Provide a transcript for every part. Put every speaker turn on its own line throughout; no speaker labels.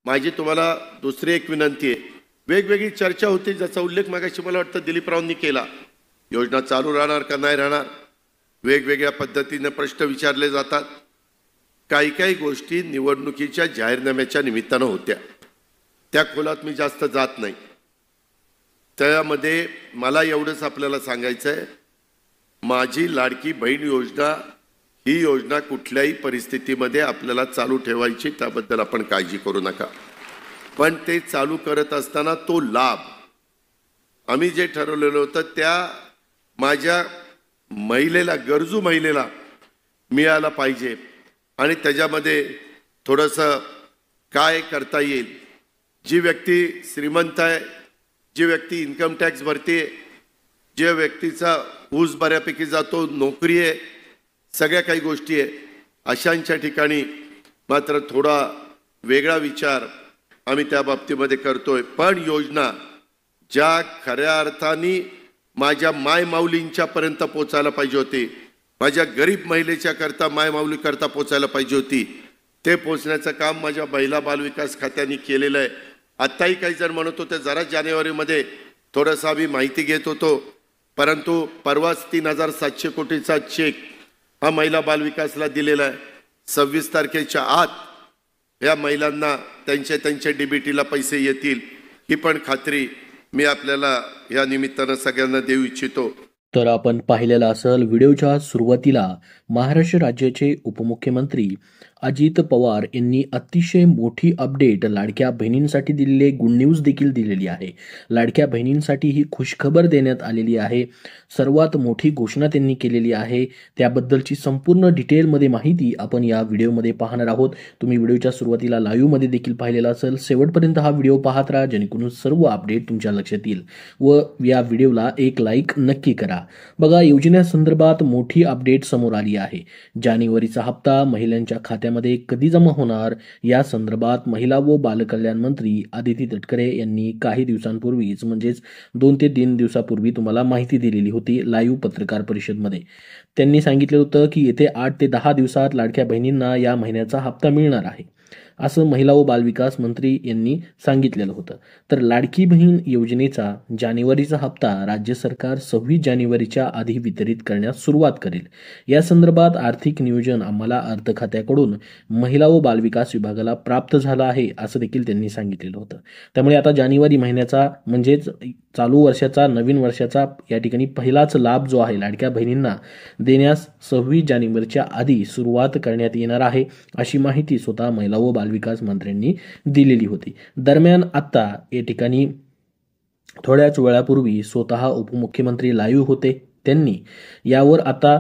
माझी तुम्हाला दुसरी एक विनंती आहे, वेगवेगळी चर्चा होती ज्याचा उल्लेख मागाशी मला वाटतं दिलीपरावांनी केला. योजना चालू राहणार का नाही राहणार, वेगवेगळ्या पद्धतीने प्रश्न विचारले जातात. काही काही गोष्टी निवडणुकीच्या जाहीरनाम्याच्या निमित्तानं होत्या, त्या खोलात मी जास्त जात नाही. त्यामध्ये मला एवढंच आपल्याला सांगायचं आहे, माझी लाडकी बहीण योजना ही योजना कुठल्याही परिस्थितीमध्ये आपल्याला चालू ठेवायची, त्याबद्दल आपण काळजी करू नका. पण ते चालू करत असताना तो लाभ आम्ही जे ठरवलेलं होतं त्या माझ्या महिलेला, गरजू महिलेला मिळाला पाहिजे. आणि त्याच्यामध्ये थोडंसं काय करता येईल, जी व्यक्ती श्रीमंत आहे, जी व्यक्ती इन्कम टॅक्स भरते, जे व्यक्तीचा ऊस बऱ्यापैकी जातो, नोकरी आहे, सगळ्या काही गोष्टी आहे, अशांच्या ठिकाणी मात्र थोडा वेगळा विचार आम्ही त्या बाबतीमध्ये करतोय. पण योजना ज्या खऱ्या अर्थाने माझ्या मायमाऊलींच्या पर्यंत पोचायला पाहिजे होती, माझ्या गरीब महिलेच्या करता मायमाऊली करता पोचायला पाहिजे होती, ते पोचण्याचं काम माझ्या महिला बालविकास खात्याने केलेलं आहे. आत्ताही काही जण म्हणत होते जरा जानेवारीमध्ये थोडंसं आम्ही माहिती घेत होतो, परंतु परवाच 3,700 कोटीचा चेक हा महिला बालविकासला दिलेला आहे. 26 तारखेच्या आत या महिलांना त्यांच्या डीबीटीला पैसे येतील, ही पण खात्री मी आपल्याला या निमित्तानं सगळ्यांना देऊ इच्छितो.
तर आपण पाहिलेला असेल व्हिडिओच्या सुरुवातीला महाराष्ट्र राज्याचे उपमुख्यमंत्री अजित पवार यांनी अतिशय मोठी अपडेट लाडक्या बहिणींसाठी दिलेली गुड न्यूज देखील दिलेली आहे. लाडक्या बहिणींसाठी ही खुशखबर देण्यात आलेली आहे. सर्वात मोठी घोषणा त्यांनी केलेली आहे. त्याबद्दलची संपूर्ण डिटेलमध्ये माहिती आपण या व्हिडिओमध्ये पाहणार आहोत. तुम्ही व्हिडिओच्या सुरुवातीला लाईव्हमध्ये देखील पाहिलेला असेल. शेवटपर्यंत हा व्हिडिओ पाहत राहा, जेणेकरून सर्व अपडेट तुमच्या लक्षात येईल. व या व्हिडिओला एक लाईक नक्की करा. बघा, योजनेसंदर्भात मोठी अपडेट समोर आली आहे. जानेवारीचा हप्ता महिलांच्या खात्यामध्ये कधी जमा होणार या संदर्भात महिला व बालकल्याण मंत्री आदिती तटकरे यांनी काही दिवसांपूर्वीच, म्हणजेच 2 ते 3 दिवसापूर्वी तुम्हाला माहिती दिलेली होती लाईव्ह पत्रकार परिषदमध्ये. त्यांनी सांगितलं होतं की येथे 8 ते 10 दिवसात लाडक्या बहिणींना या महिन्याचा हप्ता मिळणार आहे, असं महिला व बालविकास मंत्री यांनी सांगितलेलं होतं. तर लाडकी बहीण योजनेचा जानेवारीचा हप्ता राज्य सरकार 26 जानेवारीच्या आधी वितरित करण्यास सुरुवात करेल. या संदर्भात आर्थिक नियोजन आम्हाला अर्थ खात्याकडून महिला व बालविकास विभागाला प्राप्त झाला आहे, असं देखील त्यांनी सांगितलेलं होतं. त्यामुळे आता जानेवारी महिन्याचा, म्हणजेच चालू वर्षाचा, नवीन वर्षाचा या ठिकाणी पहिलाच लाभ जो आहे लाडक्या बहिणींना देण्यास 26 जानेवारीच्या आधी सुरुवात करण्यात येणार आहे, अशी माहिती स्वतः महिला व बालविकास मंत्र्यांनी दिलेली होती. दरम्यान आता या ठिकाणी थोड्याच वेळापूर्वी स्वतः उपमुख्यमंत्री लाईव्ह होते. त्यांनी यावर आता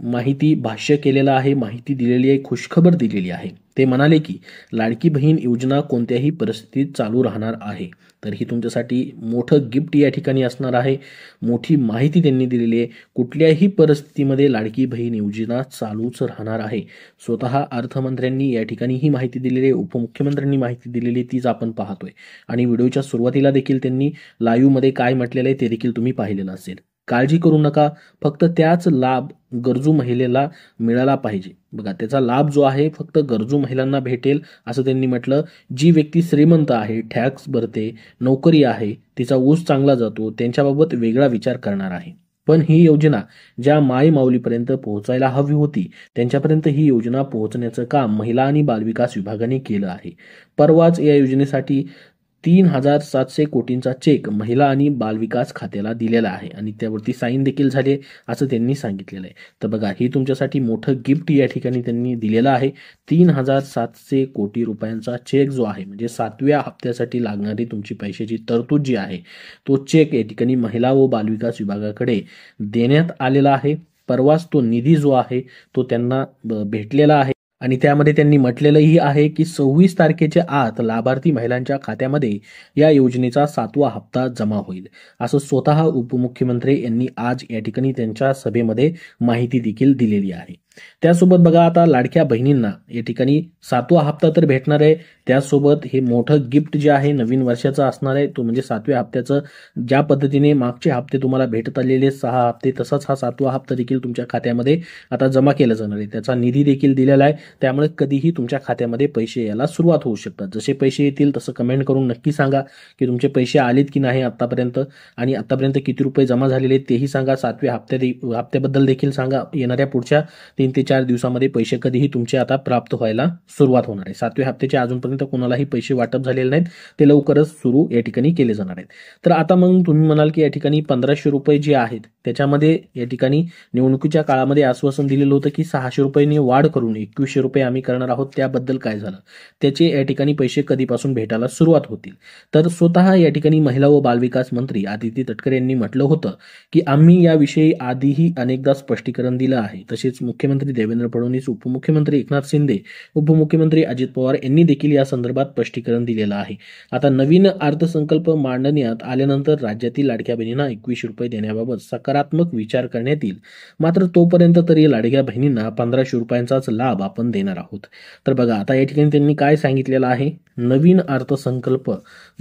माहिती भाष्य केलेलं आहे, माहिती दिलेली आहे, खुशखबर दिलेली आहे. ते म्हणाले की लाडकी बहीण योजना कोणत्याही परिस्थितीत चालू राहणार आहे. तर ही तुमच्यासाठी मोठं गिफ्ट या ठिकाणी असणार आहे. मोठी माहिती त्यांनी दिलेली आहे. कुठल्याही परिस्थितीमध्ये लाडकी बहीण योजना चालूच राहणार आहे. स्वतः अर्थमंत्र्यांनी या ठिकाणी ही माहिती दिलेली आहे, उपमुख्यमंत्र्यांनी माहिती दिलेली, तीच आपण पाहतोय. आणि व्हिडिओच्या सुरुवातीला देखील त्यांनी लाईव्हमध्ये काय म्हटलेलं आहे ते देखील तुम्ही पाहिलेलं असेल. काळजी करू नका, फक्त त्याच लाभ गरजू महिलेला मिळाला पाहिजे. बघा, त्याचा लाभ जो आहे फक्त गरजू महिलांना भेटेल, असं त्यांनी म्हटलं. जी व्यक्ती श्रीमंत आहे, टॅक्स भरते, नोकरी आहे, तिचा ऊस चांगला जातो, त्यांच्याबाबत वेगळा विचार करणार आहे. पण ही योजना ज्या माय माऊलीपर्यंत पोहोचायला हवी होती त्यांच्यापर्यंत ही योजना पोहोचण्याचं काम महिला आणि बालविकास विभागाने केलं आहे. परवाच या योजनेसाठी 3,700 कोटींचा चेक महिला आणि बालविकास खात्याला दिलेला आहे आणि त्यावरती साईन देखील झाले, असं त्यांनी सांगितलेलं आहे. तर बघा, ही तुमच्यासाठी मोठं गिफ्ट या ठिकाणी त्यांनी दिलेलं आहे. 3,700 कोटी रुपयांचा चेक जो आहे, म्हणजे 7व्या हप्त्यासाठी लागणारी तुमची पैशाची तरतूद जी आहे, तो चेक या ठिकाणी महिला व बालविकास विभागाकडे देण्यात आलेला आहे. परवाच तो निधी जो आहे तो त्यांना भेटलेला आहे. आणि त्यामध्ये त्यांनी म्हटलेलंही आहे की 26 तारखेच्या आत लाभार्थी महिलांच्या खात्यामध्ये या योजनेचा 7वा हप्ता जमा होईल, असं स्वतः उपमुख्यमंत्री यांनी आज या ठिकाणी त्यांच्या सभेमध्ये माहिती देखील दिलेली आहे. त्यासोबत बघा, आता लाडक्या बहिणींना या ठिकाणी 7वा हप्ता तर भेटणार आहे, त्यासोबत हे मोठं गिफ्ट जे आहे नवीन वर्षाचं असणार आहे. तो म्हणजे 7व्या हप्त्याचं, ज्या पद्धतीने मागचे हप्ते तुम्हाला भेटत आलेले 6 हप्ते, तसाच हा 7वा हप्ता देखील तुमच्या खात्यामध्ये आता जमा केला जाणार आहे. त्याचा निधी देखील दिलेला आहे. त्यामुळे कधीही तुमच्या खात्यामध्ये पैसे यायला सुरुवात होऊ शकतात. जसे पैसे येतील तसं कमेंट करून नक्की सांगा की तुमचे पैसे आलेत की नाही आत्तापर्यंत, आणि आत्तापर्यंत किती रुपये जमा झालेले आहेत तेही सांगा. 7व्या हप्त्याबद्दल देखील सांगा. येणाऱ्या पुढच्या 3 ते 4 दिवसामध्ये पैसे कधीही तुमचे आता प्राप्त व्हायला सुरुवात होणार आहे. 7व्या हप्त्याचे अजूनपर्यंत कोणालाही पैसे वाटप झालेले नाहीत, ते लवकरच सुरू या ठिकाणी केले जाणार आहेत. तर आता मग तुम्ही म्हणाल की या ठिकाणी 1500 रुपये जे आहेत त्याच्यामध्ये या ठिकाणी निवडणुकीच्या काळामध्ये आश्वासन दिलेलं होतं की 600 रुपयांनी वाढ करून 2100 रुपये आम्ही करणार आहोत. त्याबद्दल काय झालं, त्याचे या ठिकाणी पैसे कधीपासून भेटायला सुरुवात होतील. तर स्वतः या ठिकाणी महिला व बालविकास मंत्री आदिती तटकरे यांनी म्हटलं होतं की आम्ही याविषयी आधीही अनेकदा स्पष्टीकरण दिलं आहे. तसेच मुख्यमंत्री देवेंद्र फडणवीस, उपमुख्यमंत्री एकनाथ शिंदे, उपमुख्यमंत्री अजित पवार यांनी देखील या संदर्भात स्पष्टीकरण दिलेलं आहे. आता नवीन अर्थसंकल्प मांडण्यात आल्यानंतर राज्यातील लाडक्या बहिणींना 2100 रुपये देण्याबाबत सकारात्मक विचार करण्यात येईल. मात्र तोपर्यंत तरी लाडक्या बहिणींना 1500 रुपयांचाच लाभ आपण देणार आहोत. तर बघा आता या ठिकाणी त्यांनी काय सांगितलेलं आहे, नवीन अर्थसंकल्प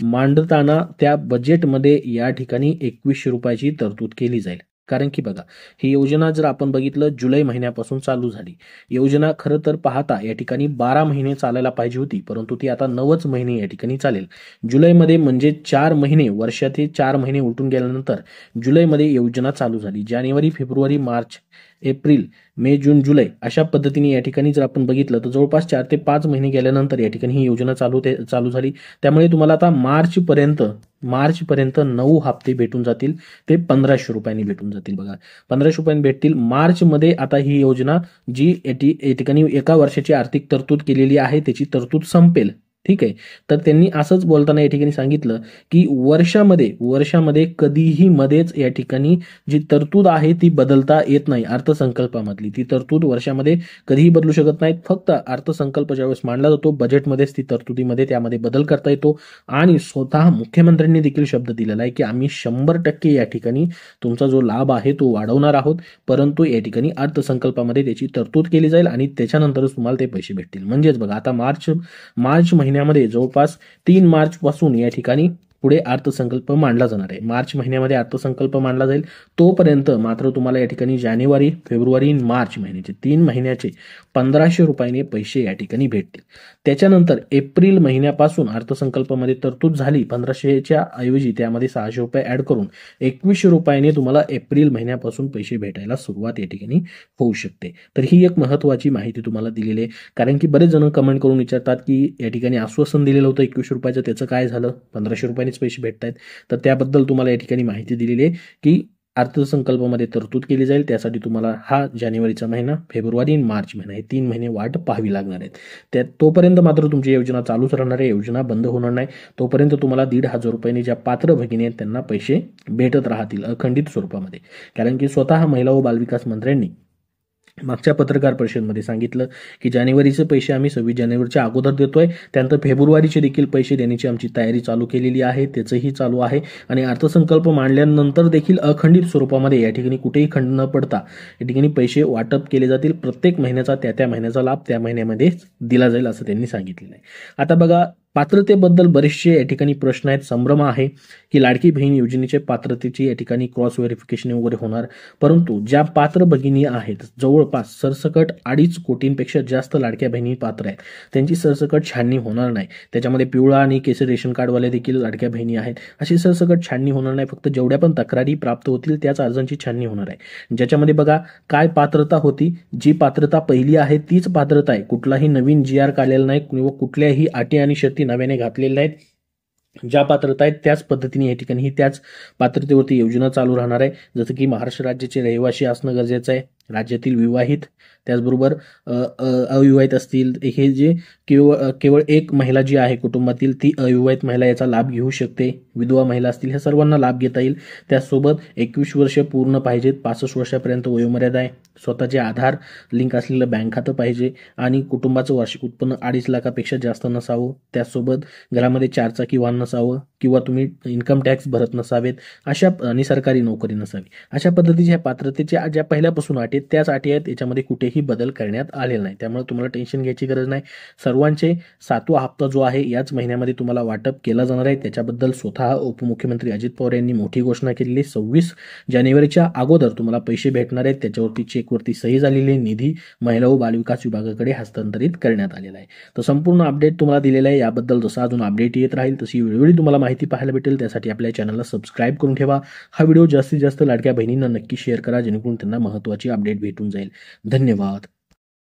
मांडताना त्या बजेटमध्ये या ठिकाणी 2100 रुपयाची तरतूद केली जाईल. कारण की बघा ही योजना जर आपण बघितलं जुलै महिन्यापासून चालू झाली. योजना खरं तर पाहता या ठिकाणी 12 महिने चालायला पाहिजे होती, परंतु ती आता 9च महिने या ठिकाणी चालेल. जुलैमध्ये म्हणजे 4 महिने, वर्षाचे 4 महिने उलटून गेल्यानंतर जुलैमध्ये योजना चालू झाली. जानेवारी, फेब्रुवारी, मार्च, एप्रिल, मे, जून, जुलै अशा पद्धतीने या ठिकाणी जर आपण बघितलं तर जवळपास 4 ते 5 महिने गेल्यानंतर या ठिकाणी ही योजना चालू झाली. त्यामुळे तुम्हाला आता मार्चपर्यंत 9 हप्ते भेटून जातील. ते 1500 रुपयांनी भेटून जातील. बघा 1500 रुपयांनी भेटतील. मार्चमध्ये आता ही योजना जी या ठिकाणी एका वर्षाची आर्थिक तरतूद केलेली आहे त्याची तरतूद संपेल. ठीक आहे. तर त्यांनी असंच बोलताना या ठिकाणी सांगितलं की वर्षामध्ये कधीही मध्येच या ठिकाणी जी तरतूद आहे ती बदलता येत नाही. अर्थसंकल्पामधली ती तरतूद वर्षामध्ये कधीही बदलू शकत नाहीत. फक्त अर्थसंकल्प ज्यावेळेस मांडला जातो बजेटमध्येच ती तरतुदीमध्ये त्यामध्ये बदल करता येतो. आणि स्वतः मुख्यमंत्र्यांनी देखील शब्द दिलेला आहे की आम्ही 100% या ठिकाणी तुमचा जो लाभ आहे तो वाढवणार आहोत, परंतु या ठिकाणी अर्थसंकल्पामध्ये त्याची तरतूद केली जाईल आणि त्याच्यानंतरच तुम्हाला ते पैसे भेटतील. म्हणजेच बघा आता मार्च महिन्यामध्ये जवळपास 3 मार्च पासून या ठिकाणी पुढे अर्थसंकल्प मांडला जाणार आहे. मार्च महिन्यामध्ये अर्थसंकल्प मांडला जाईल. तोपर्यंत मात्र तुम्हाला या ठिकाणी जानेवारी, फेब्रुवारी, मार्च महिन्याचे 3 महिन्याचे 1500 रुपयाने पैसे या ठिकाणी भेटतील. त्याच्यानंतर एप्रिल महिन्यापासून अर्थसंकल्पामध्ये तरतूद झाली. 1500च्या ऐवजी त्यामध्ये 600 रुपये ऍड करून 2100 रुपयाने तुम्हाला एप्रिल महिन्यापासून पैसे भेटायला सुरुवात या ठिकाणी होऊ शकते. तर ही एक महत्वाची माहिती तुम्हाला दिलेली आहे. कारण की बरेच जण कमेंट करून विचारतात की या ठिकाणी आश्वासन दिलेलं होतं 2100 रुपयाचं, त्याचं काय झालं, 1500 रुपयांनीच पैसे भेटत आहेत. तर त्याबद्दल तुम्हाला या ठिकाणी माहिती दिलेली आहे की अर्थसंकल्पामध्ये तरतूद केली जाईल. त्यासाठी तुम्हाला हा जानेवारीचा महिना, फेब्रुवारी आणि मार्च महिना हे 3 महिने वाट पाहावी लागणार आहेत. तोपर्यंत मात्र तुमची योजना चालूच राहणार आहे. योजना बंद होणार नाही. तोपर्यंत तुम्हाला 1500 रुपयांनी ज्या पात्र भगिनी आहेत त्यांना पैसे भेटत राहतील अखंडित स्वरूपामध्ये. कारण की स्वतः महिला व बालविकास मंत्र्यांनी मागच्या पत्रकार परिषदेमध्ये सांगितलं की जानेवारीचे पैसे आम्ही 26 जानेवारीच्या अगोदर देतोय, त्यानंतर फेब्रुवारीचे देखील पैसे देण्याची आमची तयारी चालू केलेली आहे, त्याचंही चालू आहे. आणि अर्थसंकल्प मांडल्यानंतर देखील अखंडित स्वरूपामध्ये या ठिकाणी कुठेही खंड न पडता या ठिकाणी पैसे वाटप केले जातील. प्रत्येक महिन्याचा त्या महिन्याचा लाभ त्या महिन्यामध्ये दिला जाईल असं त्यांनी सांगितलेलं आहे. आता बघा पात्रतेबद्दल बरेचसे या ठिकाणी प्रश्न आहेत. संभ्रम आहे की लाडकी बहीण योजनेच्या पात्रतेची या ठिकाणी क्रॉस व्हेरिफिकेशन वगैरे होणार, परंतु ज्या पात्र भगिनी आहेत जवळपास सरसकट 2.5 कोटींपेक्षा जास्त लाडक्या बहिणी पात्र आहेत, त्यांची सरसकट छाननी होणार नाही. त्याच्यामध्ये पिवळा आणि केसरी रेशन कार्डवाले देखील लाडक्या बहिणी आहेत. अशी सरसकट छाननी होणार नाही. फक्त जेवढ्या पण तक्रारी प्राप्त होतील त्याच अर्जांची छाननी होणार आहे. ज्याच्यामध्ये बघा काय पात्रता होती, जी पात्रता पहिली आहे तीच पात्रता आहे. कुठलाही नवीन GR काढलेला नाही किंवा कुठल्याही अटी आणि शर्ती नव्याने घातलेल्या आहेत. ज्या पात्रता आहेत त्याच पद्धतीने या ठिकाणी ही त्याच पात्रतेवरती योजना चालू राहणार आहे. जसं की महाराष्ट्र राज्याचे रहिवासी असणं गरजेचं आहे, राज्यातील विवाहित, त्याचबरोबर अविवाहित असतील, हे जे केवळ एक महिला जी आहे कुटुंबातील ती अविवाहित महिला याचा लाभ घेऊ शकते, विधवा महिला असतील ह्या सर्वांना लाभ घेता येईल. त्याचसोबत 21 वर्ष पूर्ण पाहिजेत, 65 वर्षापर्यंत वयोमर्यादा आहे, स्वतःचे आधार लिंक असलेलं बँक खातं पाहिजे आणि कुटुंबाचं वार्षिक उत्पन्न 2.5 लाखापेक्षा जास्त नसावं. त्याचसोबत घरामध्ये 4 चाकी वाहन नसावं, किंवा तुम्ही इन्कम टॅक्स भरत नसावेत अशा आणि सरकारी नोकरी नसावी अशा पद्धतीच्या पात्रतेच्या ज्या पहिल्यापासून अटी आहेत त्याच अटी आहेत. याच्यामध्ये कुठेही बदल करण्यात आलेला नाही. त्यामुळे तुम्हाला टेन्शन घ्यायची गरज नाही. सर्वांचे 7वा हप्ता जो आहे याच महिन्यामध्ये तुम्हाला वाटप केला जाणार आहे. त्याच्याबद्दल स्वतः उपमुख्यमंत्री अजित पवार यांनी मोठी घोषणा केलेली. 26 जानेवारीच्या अगोदर तुम्हाला पैसे भेटणार आहेत. त्याच्यावरती चेकवरती सही झालेली निधी महिला व बालविकास विभागाकडे हस्तांतरित करण्यात आलेला आहे. तर संपूर्ण अपडेट तुम्हाला दिलेला आहे. याबद्दल जसं अजून अपडेट येत राहील तशी वेळोवेळी तुम्हाला माहिती पाहायला भेटेल. त्यासाठी आपल्या चॅनलला सबस्क्राईब करून ठेवा. हा व्हिडिओ जास्तीत जास्त लाडक्या बहिणींना नक्की शेअर करा जेणेकरून त्यांना महत्त्वाची अपडेट भेटून जाईल. धन्यवाद.